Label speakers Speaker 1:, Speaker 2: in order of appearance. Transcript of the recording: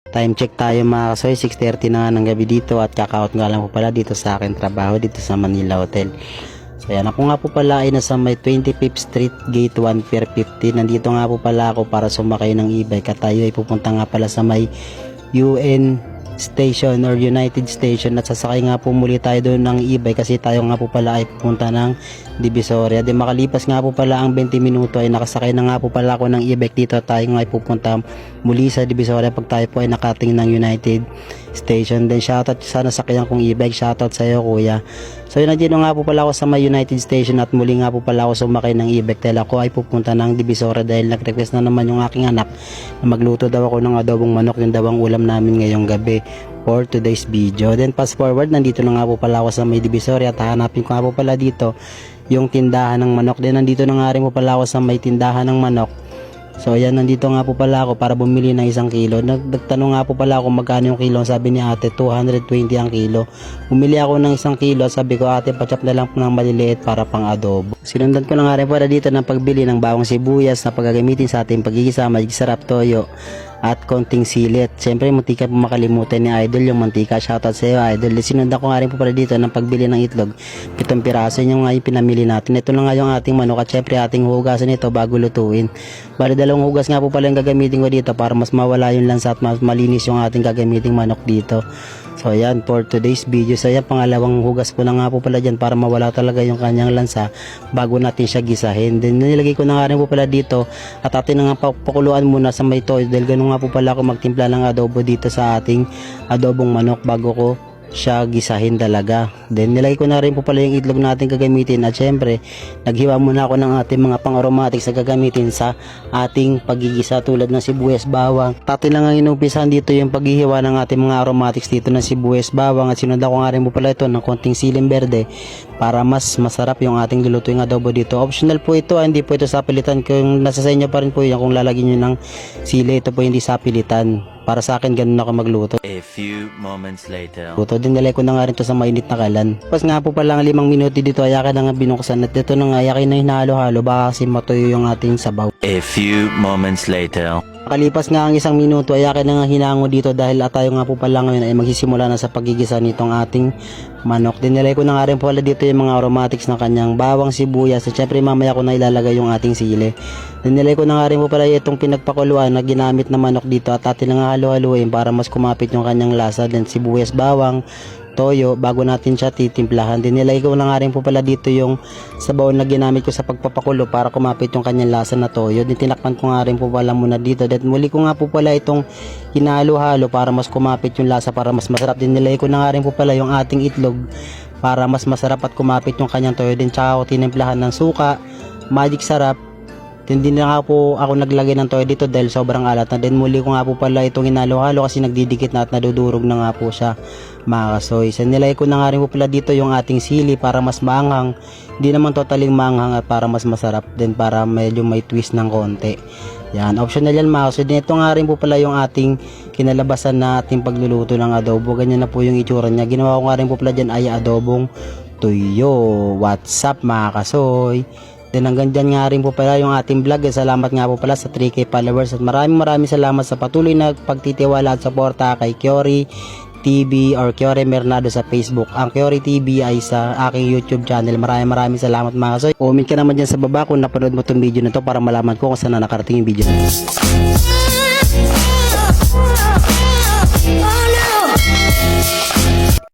Speaker 1: Time check tayo mga kasoy, 6:30 na nga ng gabi dito at kakaot nga lang po pala dito sa akin trabaho dito sa Manila Hotel. So yan, ako nga po pala ay nasa may 25th Street Gate 1 Pier 50. Nandito nga po pala ako para sumakay ng e-bike at tayo ay pupunta nga pala sa may UN Station or United Station at sasakay nga po muli tayo doon ng e-bike kasi tayo nga po pala ay pupunta ng Divisoria. Di makalipas nga po pala ang 20 minuto ay nakasakay na nga po pala ako ng e-bike dito at tayo nga ay pupunta muli sa Divisoria pag tayo po ay nakating ng United Station. Then shoutout sa nasakyan kong e-bike, shoutout sa iyo kuya. So yun, nandito nga po pala ako sa may United Station at muli nga po pala ako sumakay ng e-bike dahil ako ay pupunta ng Divisoria dahil nag-request na naman yung aking anak na magluto daw ako ng adobong manok, yung daw ang ulam namin ngayong gabi for today's video. Then fast forward, nandito na nga po pala ako sa may Divisoria at hahanapin ko nga po pala dito yung tindahan ng manok. Then nandito na nga rin po pala ako sa may tindahan ng manok. So ayan, nandito nga po pala ako para bumili ng 1 kilo. Nagtanong nga po pala ako magkano yung kilo. Sabi ni ate 220 ang kilo. Bumili ako ng 1 kilo. Sabi ko ate, pa-chop na lang po ng maliliit para pang adobo. Sinundan ko na nga rin po dito ng pagbili ng bawang sibuyas na paggagamitin sa ating pagigisa, magic sarap, toyo at konting silit. Siyempre muntika po makalimutan ni Idol yung mantika. Shoutout sa iyo Idol. Sinundan ko nga rin po pala dito ng pagbili ng itlog. 7 piraso yung nga yung pinamili natin. Ito na nga yung ating manok at siyempre ating hugasan ito bago lutuin. Bali dalawang hugas nga po pala yung gagamitin ko dito para mas mawala yung lansa at mas malinis yung ating gagamiting manok dito. So ayan, for today's video, so ayan, pangalawang hugas ko na nga po pala dyan para mawala talaga yung kanyang lansa bago natin siya gisahin. Then nilagay ko na nga rin po pala dito at atin na nga pakuluan muna sa may toyo dahil ganun nga po pala ako magtimpla ng adobo dito sa ating adobong manok bago ko siya gisahin talaga. Then nilagay ko na rin po pala yung itlog natin gagamitin at syempre naghiwa muna ako ng ating mga pang aromatics na gagamitin sa ating pagigisa tulad ng sibuyas, bawang. Tatin lang ang inumpisahan dito yung paghihiwa ng ating mga aromatics dito ng sibuyas, bawang at sinundan ko nga rin po pala ito ng konting siling berde para mas masarap yung ating lulutuing adobo dito. Optional po ito, hindi po ito sapilitan. Kung nasa sa inyo pa rin po yan kung lalagyan nyo ng sili, ito po hindi sapilitan. Para sa akin, ganun ako magluto.
Speaker 2: A few moments later.
Speaker 1: Luto din, nilay ko na nga rin to sa mainit na kalan. Pas nga po pala 5 minuto dito, ayakin na nga binuksan at ito na nga, ayakin na hinahalo-halo baka kasi matuyo yung ating sabaw.
Speaker 2: A few moments later.
Speaker 1: Makalipas nga ang 1 minuto, ayakin na nga hinango dito dahil at tayo nga po pala ngayon ay magsisimula na sa pagigisa nitong ating manok. Din nilay ko na nga rin pala dito yung mga aromatics na kanyang bawang, sibuyas at syempre mamaya ko na ilalagay yung ating sili. Din nilay ko na nga rin po pala itong pinagpakuluan na ginamit na manok dito at atin na nga halo-haluin para mas kumapit yung kanyang lasa. Then sibuyas, bawang, toyo bago natin siya titimplahan. Din nilagay ko na nga rin po pala dito yung sabaw na ginamit ko sa pagpapakulo para kumapit yung kanyang lasa na toyo. Din tinakpan ko nga rin po pala muna dito. Then muli ko nga po pala itong hinalo-halo para mas kumapit yung lasa para mas masarap. Din nilagay ko na nga rin po pala yung ating itlog para mas masarap at kumapit yung kanyang toyo. Din tsaka ako tinimplahan ng suka, magic sarap. Hindi na nga po ako naglagay ng toyo dito dahil sobrang alat na. Then muli ko nga po pala itong hinalo-halo kasi nagdidikit na at nadudurog na nga po siya mga kasoy. So nilagay ko na nga rin po pala dito yung ating sili para mas maanghang. Hindi naman totaling maanghang at para mas masarap din para medyo may twist ng konti. Yan, optional yan mga kasoy. Din ito nga rin po pala yung ating kinalabasan na ating pagluluto ng adobo. Ganyan na po yung itsura niya. Ginawa ko nga rin po pala dyan ay adobong tuyo. What's up mga kasoy? Then hanggang dyan nga rin po pala yung ating vlog. Salamat nga po pala sa 3K followers at maraming salamat sa patuloy na pagtitiwala at suporta kay Kiori TV or Kiori Mernado sa Facebook. Ang Kiori TV ay sa aking YouTube channel. Maraming salamat mga kasoy. Comment ka naman dyan sa baba kung napanood mo itong video na to para malaman ko kung saan na nakarating yung video na to.